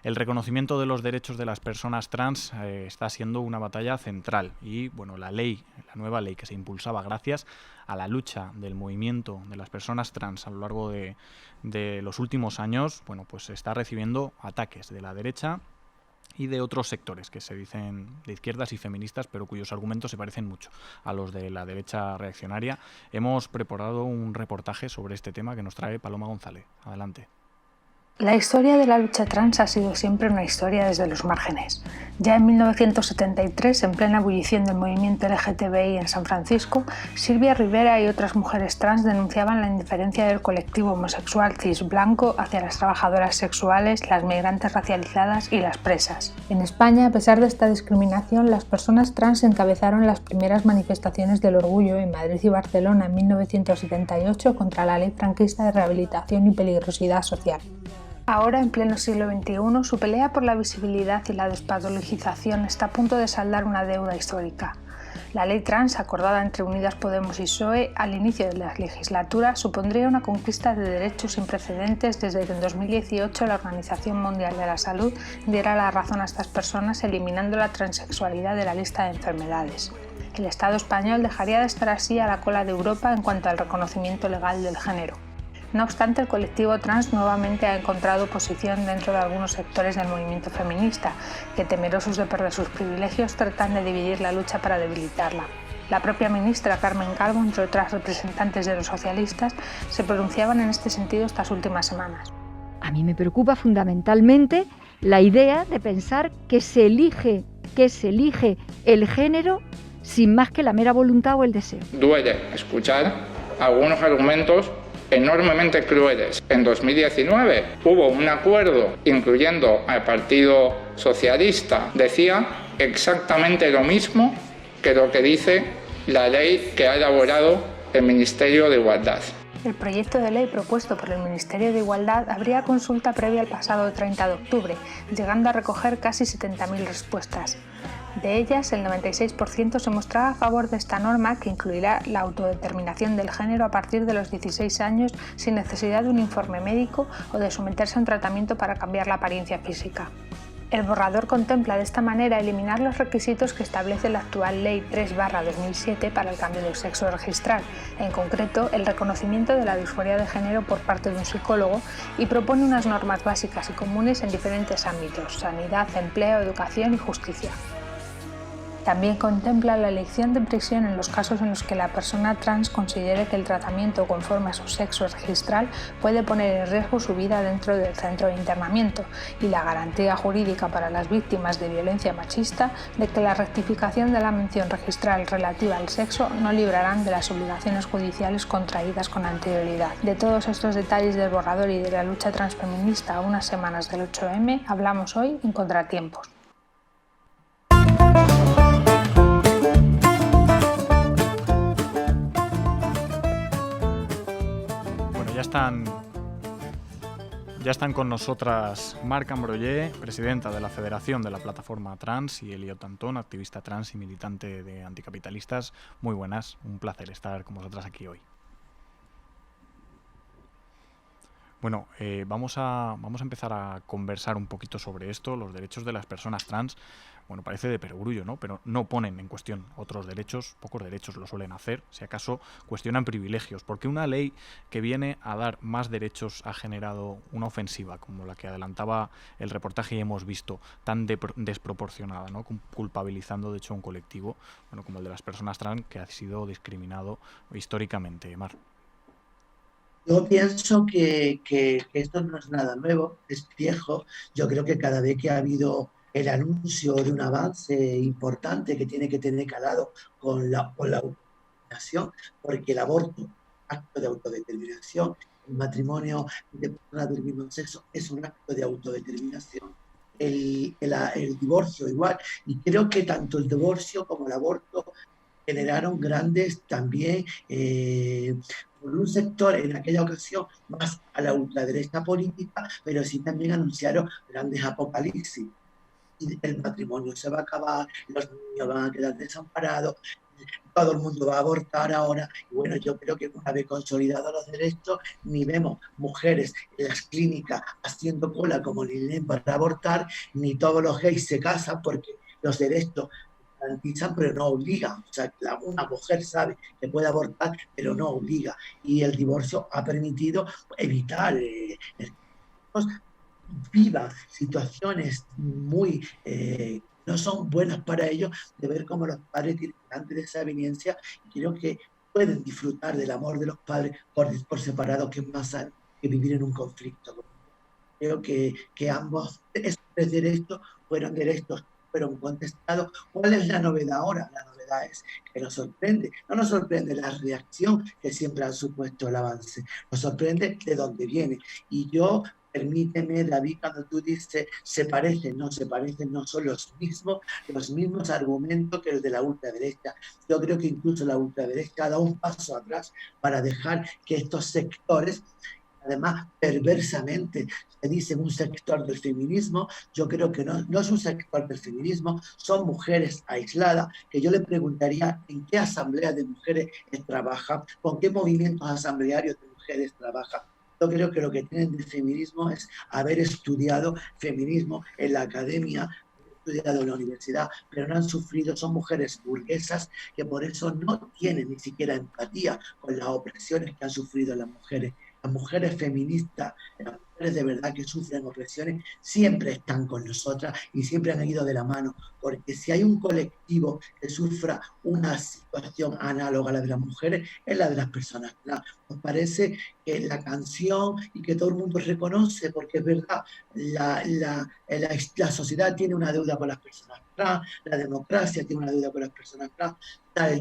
El reconocimiento de los derechos de las personas trans está siendo una batalla central y bueno, la nueva ley que se impulsaba gracias a la lucha del movimiento de las personas trans a lo largo de los últimos años, bueno, pues está recibiendo ataques de la derecha y de otros sectores que se dicen de izquierdas y feministas, pero cuyos argumentos se parecen mucho a los de la derecha reaccionaria. Hemos preparado un reportaje sobre este tema que nos trae Paloma González. Adelante. La historia de la lucha trans ha sido siempre una historia desde los márgenes. Ya en 1973, en plena ebullición del movimiento LGTBI en San Francisco, Silvia Rivera y otras mujeres trans denunciaban la indiferencia del colectivo homosexual cis blanco hacia las trabajadoras sexuales, las migrantes racializadas y las presas. En España, a pesar de esta discriminación, las personas trans encabezaron las primeras manifestaciones del orgullo en Madrid y Barcelona en 1978 contra la ley franquista de rehabilitación y peligrosidad social. Ahora, en pleno siglo XXI, su pelea por la visibilidad y la despatologización está a punto de saldar una deuda histórica. La ley trans, acordada entre Unidas Podemos y PSOE al inicio de la legislatura, supondría una conquista de derechos sin precedentes desde que en 2018 la Organización Mundial de la Salud diera la razón a estas personas eliminando la transexualidad de la lista de enfermedades. El Estado español dejaría de estar así a la cola de Europa en cuanto al reconocimiento legal del género. No obstante, el colectivo trans nuevamente ha encontrado oposición dentro de algunos sectores del movimiento feminista, que temerosos de perder sus privilegios tratan de dividir la lucha para debilitarla. La propia ministra Carmen Calvo, entre otras representantes de los socialistas, se pronunciaban en este sentido estas últimas semanas. A mí me preocupa fundamentalmente la idea de pensar que se elige el género sin más que la mera voluntad o el deseo. Duele escuchar algunos argumentos enormemente crueles. En 2019 hubo un acuerdo incluyendo al Partido Socialista. Decía exactamente lo mismo que lo que dice la ley que ha elaborado el Ministerio de Igualdad. El proyecto de ley propuesto por el Ministerio de Igualdad abría consulta previa al pasado 30 de octubre, llegando a recoger casi 70.000 respuestas. De ellas, el 96% se mostraba a favor de esta norma que incluirá la autodeterminación del género a partir de los 16 años sin necesidad de un informe médico o de someterse a un tratamiento para cambiar la apariencia física. El borrador contempla de esta manera eliminar los requisitos que establece la actual Ley 3/2007 para el cambio del sexo registral, en concreto el reconocimiento de la disforia de género por parte de un psicólogo, y propone unas normas básicas y comunes en diferentes ámbitos: sanidad, empleo, educación y justicia. También contempla la elección de prisión en los casos en los que la persona trans considere que el tratamiento conforme a su sexo registral puede poner en riesgo su vida dentro del centro de internamiento, y la garantía jurídica para las víctimas de violencia machista de que la rectificación de la mención registral relativa al sexo no librarán de las obligaciones judiciales contraídas con anterioridad. De todos estos detalles del borrador y de la lucha transfeminista a unas semanas del 8M hablamos hoy en Contratiempos. Ya están con nosotras Marc Ambroyé, presidenta de la Federación de la Plataforma Trans, y Eliot Antón, activista trans y militante de Anticapitalistas. Muy buenas, un placer estar con vosotras aquí hoy. Bueno, vamos a empezar a conversar un poquito sobre esto, los derechos de las personas trans. Bueno, parece de perogrullo, ¿no? Pero no ponen en cuestión otros derechos, pocos derechos lo suelen hacer, si acaso cuestionan privilegios, porque una ley que viene a dar más derechos ha generado una ofensiva, como la que adelantaba el reportaje y hemos visto, tan desproporcionada, ¿no? Culpabilizando de hecho a un colectivo, bueno, como el de las personas trans, que ha sido discriminado históricamente. Mar. Yo pienso que esto no es nada nuevo, es viejo. Yo creo que cada vez que ha habido el anuncio de un avance importante que tiene que tener calado con la autodeterminación, porque el aborto es un acto de autodeterminación, el matrimonio de personas del mismo sexo es un acto de autodeterminación, el divorcio igual, y creo que tanto el divorcio como el aborto generaron grandes también, por un sector en aquella ocasión más a la ultraderecha política, pero sí también anunciaron grandes apocalipsis. Y el matrimonio se va a acabar, los niños van a quedar desamparados, todo el mundo va a abortar ahora. Y bueno, yo creo que una vez consolidados los derechos, ni vemos mujeres en las clínicas haciendo cola como Lilén para abortar, ni todos los gays se casan porque los derechos garantizan, pero no obligan. O sea, una mujer sabe que puede abortar, pero no obliga. Y el divorcio ha permitido evitar viva situaciones muy no son buenas para ellos, de ver cómo los padres tienen antes de esa evidencia y creo que pueden disfrutar del amor de los padres por separado, que es más sano que vivir en un conflicto. Creo que ambos esos derechos fueron contestados. ¿Cuál es la novedad ahora? La novedad es que no nos sorprende la reacción que siempre han supuesto el avance, nos sorprende de dónde viene. Y yo, permíteme, David, cuando tú dices se parecen, no son los mismos argumentos que los de la ultraderecha. Yo creo que incluso la ultraderecha ha dado un paso atrás para dejar que estos sectores, además perversamente se dice un sector del feminismo, yo creo que no es un sector del feminismo, son mujeres aisladas, que yo le preguntaría en qué asamblea de mujeres trabajan, con qué movimientos asamblearios de mujeres trabajan. Yo creo que lo que tienen de feminismo es haber estudiado feminismo en la academia, estudiado en la universidad, pero no han sufrido, son mujeres burguesas que por eso no tienen ni siquiera empatía con las opresiones que han sufrido las mujeres. Las mujeres feministas, las mujeres de verdad que sufren opresiones, siempre están con nosotras y siempre han ido de la mano, porque si hay un colectivo que sufra una situación análoga a la de las mujeres, es la de las personas trans. Nos parece que la canción y que todo el mundo reconoce, porque es verdad, la sociedad tiene una deuda con las personas trans, la democracia tiene una deuda con las personas trans,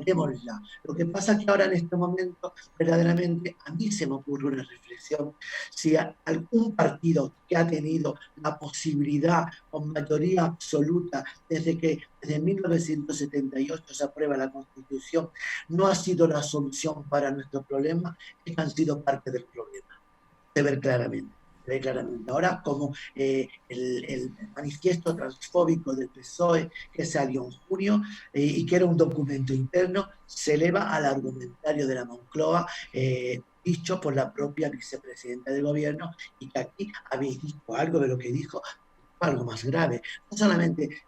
démosla. Lo que pasa es que ahora en este momento, verdaderamente, a mí se me ocurre una reflexión. Si algún partido que ha tenido la posibilidad con mayoría absoluta desde 1978 se aprueba la Constitución, no ha sido la solución para nuestro problema, es que han sido parte del problema. Se ve claramente. Ahora, como el manifiesto transfóbico del PSOE que salió en junio y que era un documento interno, se eleva al argumentario de la Moncloa, dicho por la propia vicepresidenta del gobierno, y que aquí habéis dicho algo de lo que dijo, algo más grave. No solamente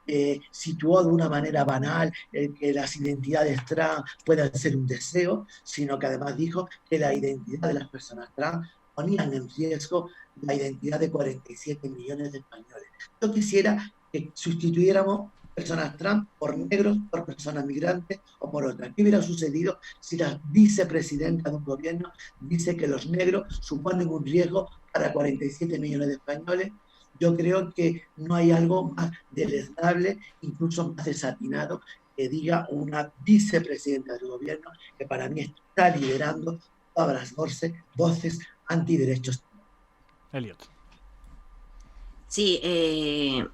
situó de una manera banal que las identidades trans puedan ser un deseo, sino que además dijo que la identidad de las personas trans ponían en riesgo la identidad de 47 millones de españoles. Yo quisiera que sustituyéramos personas trans por negros, por personas migrantes o por otras. ¿Qué hubiera sucedido si la vicepresidenta de un gobierno dice que los negros suponen un riesgo para 47 millones de españoles? Yo creo que no hay algo más deleznable, incluso más desatinado, que diga una vicepresidenta del gobierno que para mí está liderando todas las voces antiderechos. Elliot. Sí,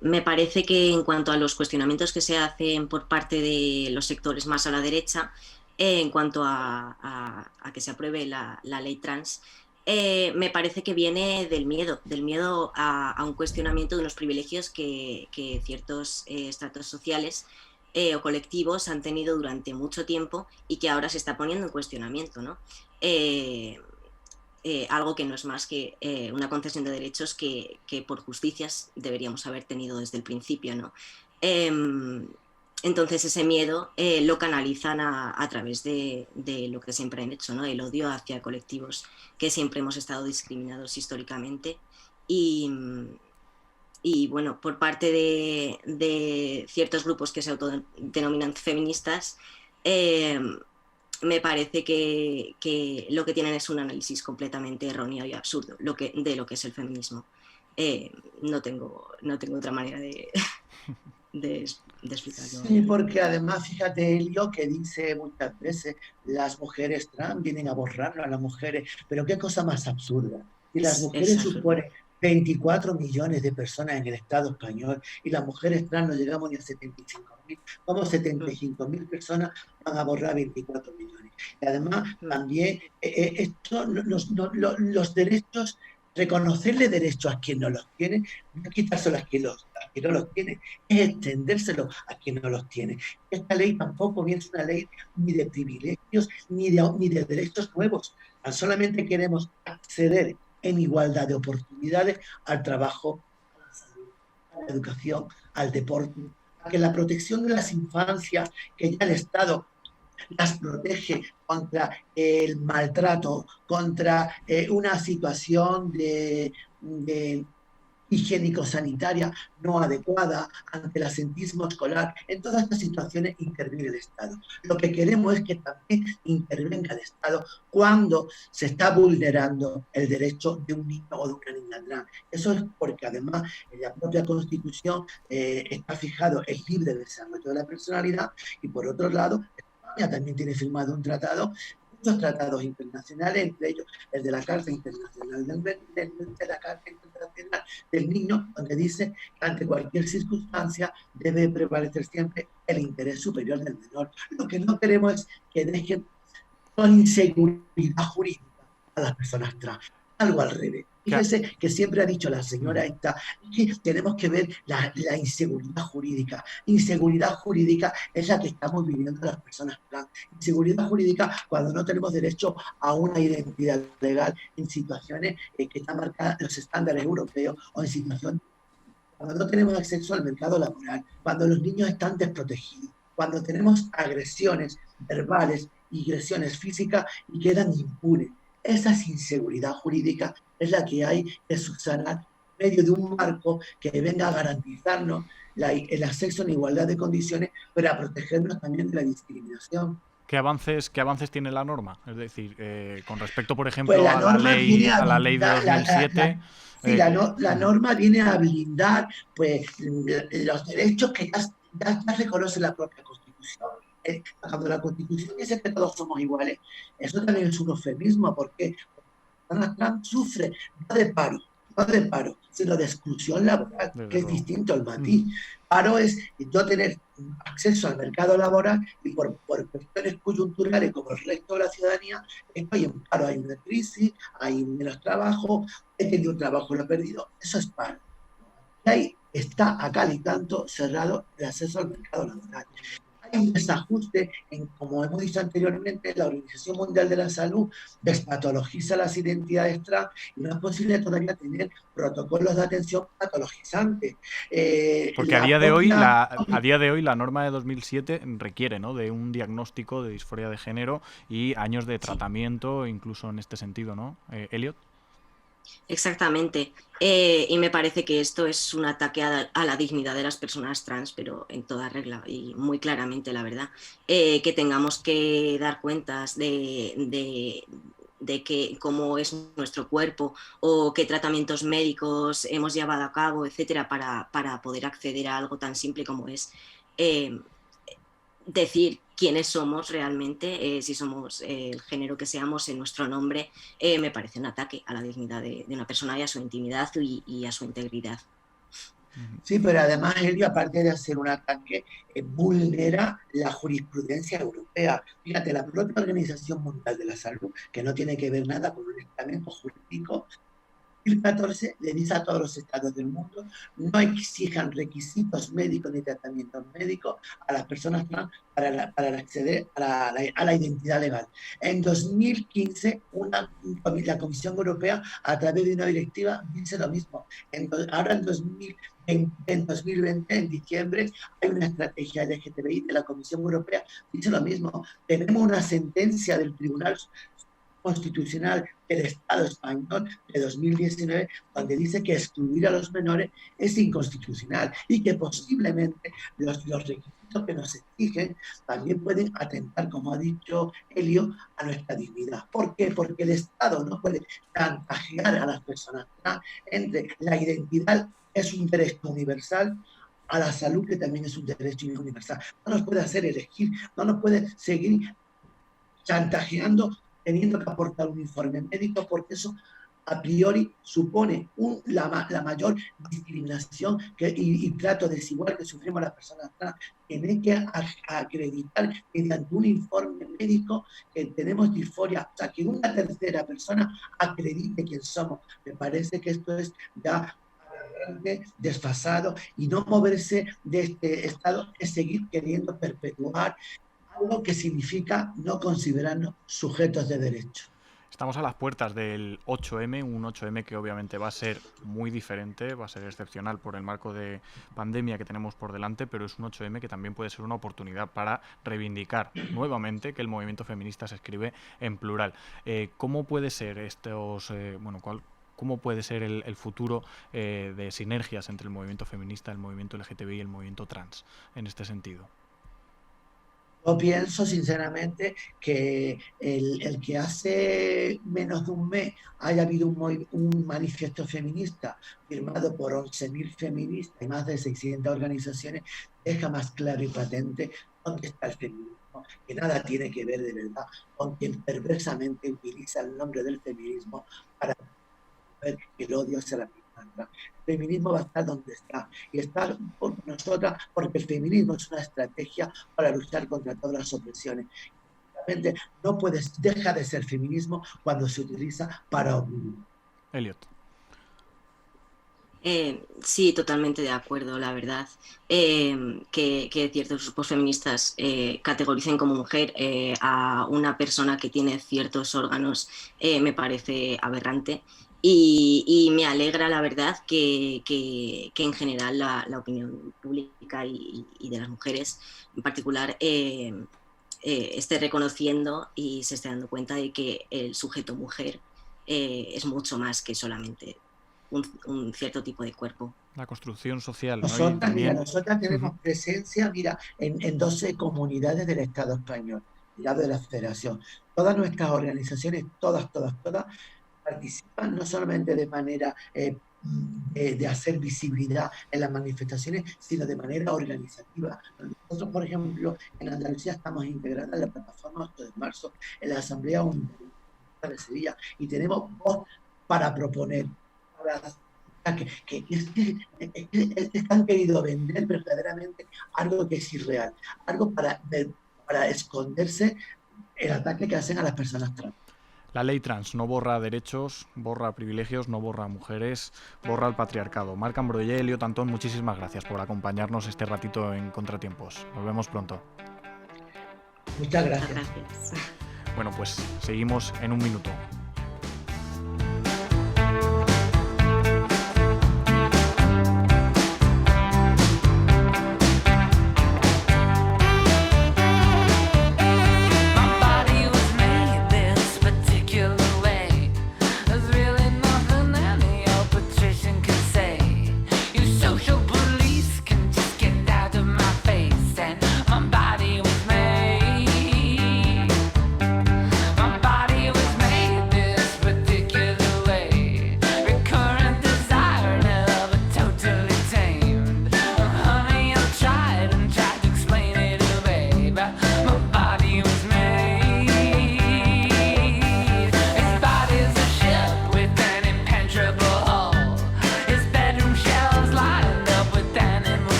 me parece que en cuanto a los cuestionamientos que se hacen por parte de los sectores más a la derecha, en cuanto a que se apruebe la ley trans, me parece que viene del miedo a un cuestionamiento de unos privilegios que ciertos estratos sociales o colectivos han tenido durante mucho tiempo y que ahora se está poniendo en cuestionamiento, ¿no? Algo que no es más que una concesión de derechos que por justicias deberíamos haber tenido desde el principio, ¿no? Entonces ese miedo lo canalizan a través de lo que siempre han hecho, ¿no? El odio hacia colectivos que siempre hemos estado discriminados históricamente y bueno, por parte de ciertos grupos que se autodenominan feministas, me parece que lo que tienen es un análisis completamente erróneo y absurdo de lo que es el feminismo. No tengo otra manera de explicarlo. Sí, porque además, fíjate, Elio, que dice muchas veces, las mujeres trans vienen a borrarlo a las mujeres, pero qué cosa más absurda. Y las mujeres suponen 24 millones de personas en el Estado español y las mujeres trans no llegamos ni a 75.000. ¿Cómo 75.000 personas van a borrar 24 millones? Y además también los derechos reconocerle derechos a quien no los tiene, no es quitárselo a quien no los tiene, es extendérselo a quien no los tiene. Esta ley tampoco viene una ley ni de privilegios ni de derechos nuevos. Tan solamente queremos acceder en igualdad de oportunidades al trabajo, a la salud, a la educación, al deporte, a que la protección de las infancias, que ya el Estado las protege contra el maltrato, contra una situación de higiénico-sanitaria no adecuada, ante el asentismo escolar. En todas estas situaciones interviene el Estado. Lo que queremos es que también intervenga el Estado cuando se está vulnerando el derecho de un niño o de una niña trans. Eso es porque además en la propia Constitución está fijado el libre desarrollo de la personalidad, y por otro lado España también tiene firmado un tratado, muchos tratados internacionales, entre ellos el de la Carta Internacional del Niño, donde dice que ante cualquier circunstancia debe prevalecer siempre el interés superior del menor. Lo que no queremos es que dejen con inseguridad jurídica a las personas trans. Algo al revés. Fíjese que siempre ha dicho la señora esta que tenemos que ver la inseguridad jurídica. Inseguridad jurídica es la que estamos viviendo las personas trans. Inseguridad jurídica cuando no tenemos derecho a una identidad legal en situaciones que están marcadas en los estándares europeos, o en situaciones cuando no tenemos acceso al mercado laboral, cuando los niños están desprotegidos, cuando tenemos agresiones verbales y agresiones físicas y quedan impunes. Esa inseguridad jurídica es la que hay que subsanar en medio de un marco que venga a garantizarnos el acceso en igualdad de condiciones, pero a protegernos también de la discriminación. ¿Qué avances tiene la norma? Es decir, con respecto, por ejemplo, Pues a la ley de 2007... La norma viene a blindar pues, los derechos que ya reconoce la propia Constitución. Cuando la Constitución dice que todos somos iguales, eso también es un eufemismo, porque Donald Trump sufre no de paro, sino de exclusión laboral, que es distinto al matiz. Paro es yo tener acceso al mercado laboral y por cuestiones coyunturales, como el resto de la ciudadanía, estoy en paro, hay una crisis, hay menos trabajo, he tenido un trabajo, lo he perdido, eso es paro. Y ahí está a cal y canto cerrado el acceso al mercado laboral. Hay un desajuste en, como hemos dicho anteriormente, la Organización Mundial de la Salud despatologiza las identidades trans y no es posible todavía tener protocolos de atención patologizantes. Porque a día de hoy la norma de 2007 requiere, ¿no?, de un diagnóstico de disforia de género y años de tratamiento, incluso en este sentido, ¿no? Elliot. Exactamente. Y me parece que esto es un ataque a la dignidad de las personas trans, pero en toda regla y muy claramente, la verdad. Que tengamos que dar cuentas de que cómo es nuestro cuerpo o qué tratamientos médicos hemos llevado a cabo, etcétera, para poder acceder a algo tan simple como es decir quiénes somos realmente, si somos el género que seamos en nuestro nombre, me parece un ataque a la dignidad de una persona y a su intimidad y a su integridad. Sí, pero además, Elio, aparte de hacer un ataque, vulnera la jurisprudencia europea. Fíjate, la propia Organización Mundial de la Salud, que no tiene que ver nada con un estamento jurídico, 2014 le dice a todos los estados del mundo no exijan requisitos médicos ni tratamientos médicos a las personas trans para acceder a la identidad legal. En 2015, la Comisión Europea, a través de una directiva, dice lo mismo. Ahora en 2020, en diciembre, hay una estrategia LGTBI de la Comisión Europea, dice lo mismo. Tenemos una sentencia del Tribunal Constitucional del Estado español de 2019, donde dice que excluir a los menores es inconstitucional y que posiblemente los requisitos que nos exigen también pueden atentar, como ha dicho Elio, a nuestra dignidad. ¿Por qué? Porque el Estado no puede chantajear a las personas trans entre la identidad es un derecho universal, a la salud, que también es un derecho universal. No nos puede hacer elegir, no nos puede seguir chantajeando teniendo que aportar un informe médico, porque eso a priori supone la mayor discriminación y trato desigual que sufrimos las personas trans. Tienen que acreditar mediante un informe médico que tenemos disforia, o sea, que una tercera persona acredite quién somos. Me parece que esto es ya desfasado, y no moverse de este estado es seguir queriendo perpetuar algo que significa no considerarnos sujetos de derecho. Estamos a las puertas del 8M, un 8M que obviamente va a ser muy diferente, va a ser excepcional por el marco de pandemia que tenemos por delante, pero es un 8M que también puede ser una oportunidad para reivindicar nuevamente que el movimiento feminista se escribe en plural. ¿Cómo puede ser ¿Cómo puede ser el futuro de sinergias entre el movimiento feminista, el movimiento LGTBI y el movimiento trans en este sentido? Yo pienso sinceramente que el que hace menos de un mes haya habido un manifiesto feminista firmado por 11.000 feministas y más de 600 organizaciones deja más claro y patente dónde está el feminismo, que nada tiene que ver de verdad con quien perversamente utiliza el nombre del feminismo para ver que el odio hacia la misma. El feminismo va a estar donde está, y está por nosotras, porque el feminismo es una estrategia para luchar contra todas las opresiones. Realmente deja de ser feminismo cuando se utiliza para oprimir. Elliot. Sí, totalmente de acuerdo, la verdad. Que ciertos grupos feministas categoricen como mujer a una persona que tiene ciertos órganos me parece aberrante. Y me alegra, la verdad, que en general la opinión pública y de las mujeres en particular esté reconociendo y se esté dando cuenta de que el sujeto mujer es mucho más que solamente un cierto tipo de cuerpo. La construcción social, ¿no? Nosotras tenemos presencia, en 12 comunidades del Estado español, de la Federación. Todas nuestras organizaciones, todas, participan no solamente de manera de hacer visibilidad en las manifestaciones, sino de manera organizativa. Nosotros, por ejemplo, en Andalucía estamos integradas en la plataforma 8 de marzo, en la Asamblea Unitaria de Sevilla, y tenemos voz para proponer, que han querido vender verdaderamente algo que es irreal, algo para esconderse el ataque que hacen a las personas trans. La ley trans no borra derechos, borra privilegios, no borra mujeres, borra el patriarcado. Marc Ambroyé, Elliot Antón, muchísimas gracias por acompañarnos este ratito en Contratiempos. Nos vemos pronto. Muchas gracias. Bueno, pues seguimos en un minuto.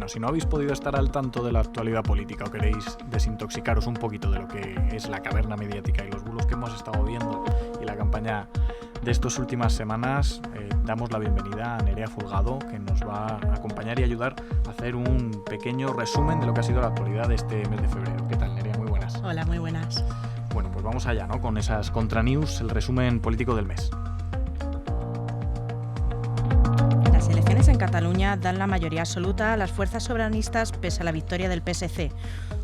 Si no habéis podido estar al tanto de la actualidad política o queréis desintoxicaros un poquito de lo que es la caverna mediática y los bulos que hemos estado viendo y la campaña de estas últimas semanas, damos la bienvenida a Nerea Fulgado, que nos va a acompañar y ayudar a hacer un pequeño resumen de lo que ha sido la actualidad de este mes de febrero. ¿Qué tal, Nerea? Muy buenas. Hola, muy buenas. Bueno, pues vamos allá, ¿no? Con esas contranews, el resumen político del mes. Las elecciones en Cataluña dan la mayoría absoluta a las fuerzas soberanistas pese a la victoria del PSC.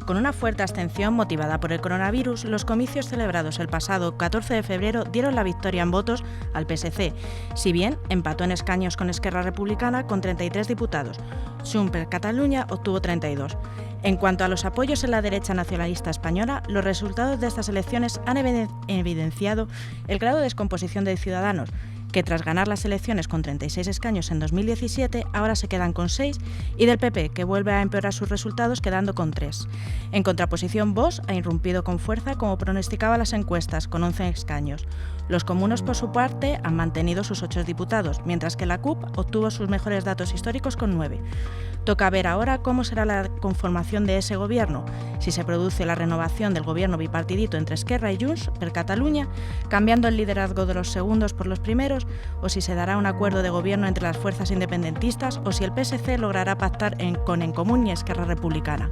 Con una fuerte abstención motivada por el coronavirus, los comicios celebrados el pasado 14 de febrero dieron la victoria en votos al PSC, si bien empató en escaños con Esquerra Republicana con 33 diputados. Junts per Catalunya obtuvo 32. En cuanto a los apoyos en la derecha nacionalista española, los resultados de estas elecciones han evidenciado el grado de descomposición de Ciudadanos, que tras ganar las elecciones con 36 escaños en 2017, ahora se quedan con 6, y del PP, que vuelve a empeorar sus resultados quedando con 3. En contraposición, Vox ha irrumpido con fuerza como pronosticaba las encuestas, con 11 escaños. Los comunes, por su parte, han mantenido sus 8 diputados, mientras que la CUP obtuvo sus mejores datos históricos con 9. Toca ver ahora cómo será la conformación de ese gobierno, si se produce la renovación del gobierno bipartidito entre Esquerra y Junts per Catalunya, cambiando el liderazgo de los segundos por los primeros, o si se dará un acuerdo de gobierno entre las fuerzas independentistas, o si el PSC logrará pactar con En Común y Esquerra Republicana.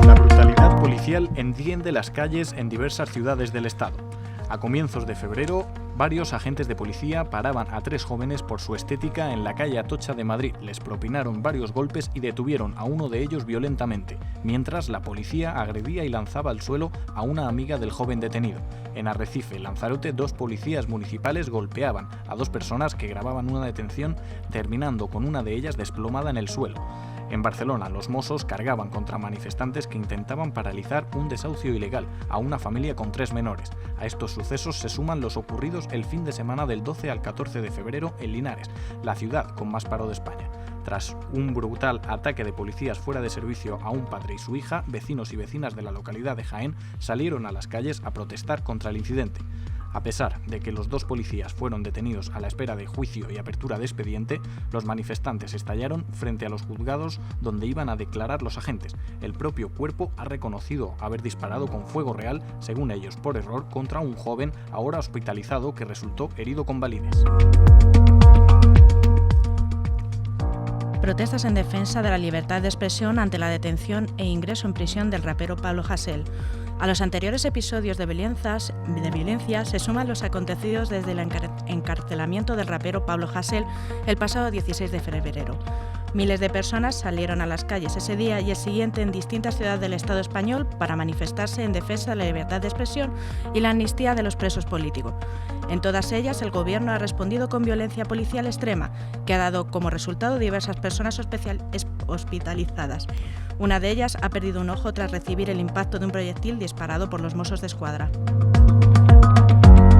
La brutalidad policial enciende las calles en diversas ciudades del estado. A comienzos de febrero, varios agentes de policía paraban a 3 jóvenes por su estética en la calle Atocha de Madrid. Les propinaron varios golpes y detuvieron a uno de ellos violentamente, mientras la policía agredía y lanzaba al suelo a una amiga del joven detenido. En Arrecife, Lanzarote, 2 policías municipales golpeaban a 2 personas que grababan una detención, terminando con una de ellas desplomada en el suelo. En Barcelona, los Mossos cargaban contra manifestantes que intentaban paralizar un desahucio ilegal a una familia con 3 menores. A estos sucesos se suman los ocurridos el fin de semana del 12 al 14 de febrero en Linares, la ciudad con más paro de España. Tras un brutal ataque de policías fuera de servicio a un padre y su hija, vecinos y vecinas de la localidad de Jaén salieron a las calles a protestar contra el incidente. A pesar de que los 2 policías fueron detenidos a la espera de juicio y apertura de expediente, los manifestantes estallaron frente a los juzgados donde iban a declarar los agentes. El propio cuerpo ha reconocido haber disparado con fuego real, según ellos por error, contra un joven ahora hospitalizado que resultó herido con balines. Protestas en defensa de la libertad de expresión ante la detención e ingreso en prisión del rapero Pablo Hasél. A los anteriores episodios de violencia se suman los acontecidos desde el encarcelamiento del rapero Pablo Hasél el pasado 16 de febrero. Miles de personas salieron a las calles ese día y el siguiente en distintas ciudades del Estado español para manifestarse en defensa de la libertad de expresión y la amnistía de los presos políticos. En todas ellas, el Gobierno ha respondido con violencia policial extrema, que ha dado como resultado diversas personas hospitalizadas. Una de ellas ha perdido un ojo tras recibir el impacto de un proyectil disparado por los Mossos d'Esquadra.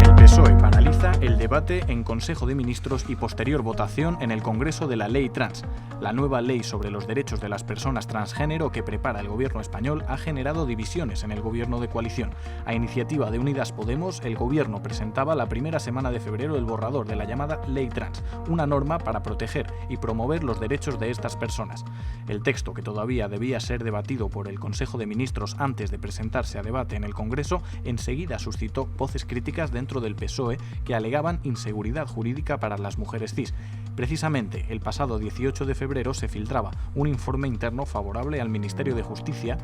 El PSOE paraliza el debate en Consejo de Ministros y posterior votación en el Congreso de la Ley Trans. La nueva ley sobre los derechos de las personas transgénero que prepara el gobierno español ha generado divisiones en el gobierno de coalición. A iniciativa de Unidas Podemos, el gobierno presentaba la primera semana de febrero el borrador de la llamada Ley Trans, una norma para proteger y promover los derechos de estas personas. El texto, que todavía debía ser debatido por el Consejo de Ministros antes de presentarse a debate en el Congreso, enseguida suscitó voces críticas dentro del PSOE que alegaban inseguridad jurídica para las mujeres cis. Precisamente, el pasado 18 de febrero se filtraba un informe interno favorable al Ministerio de Justicia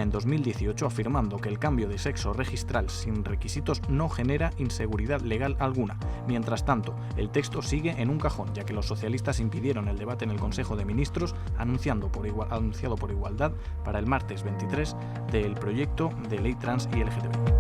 en 2018, afirmando que el cambio de sexo registral sin requisitos no genera inseguridad legal alguna. Mientras tanto, el texto sigue en un cajón, ya que los socialistas impidieron el debate en el Consejo de Ministros, anunciado por igualdad para el martes 23 del proyecto de ley trans y LGTB.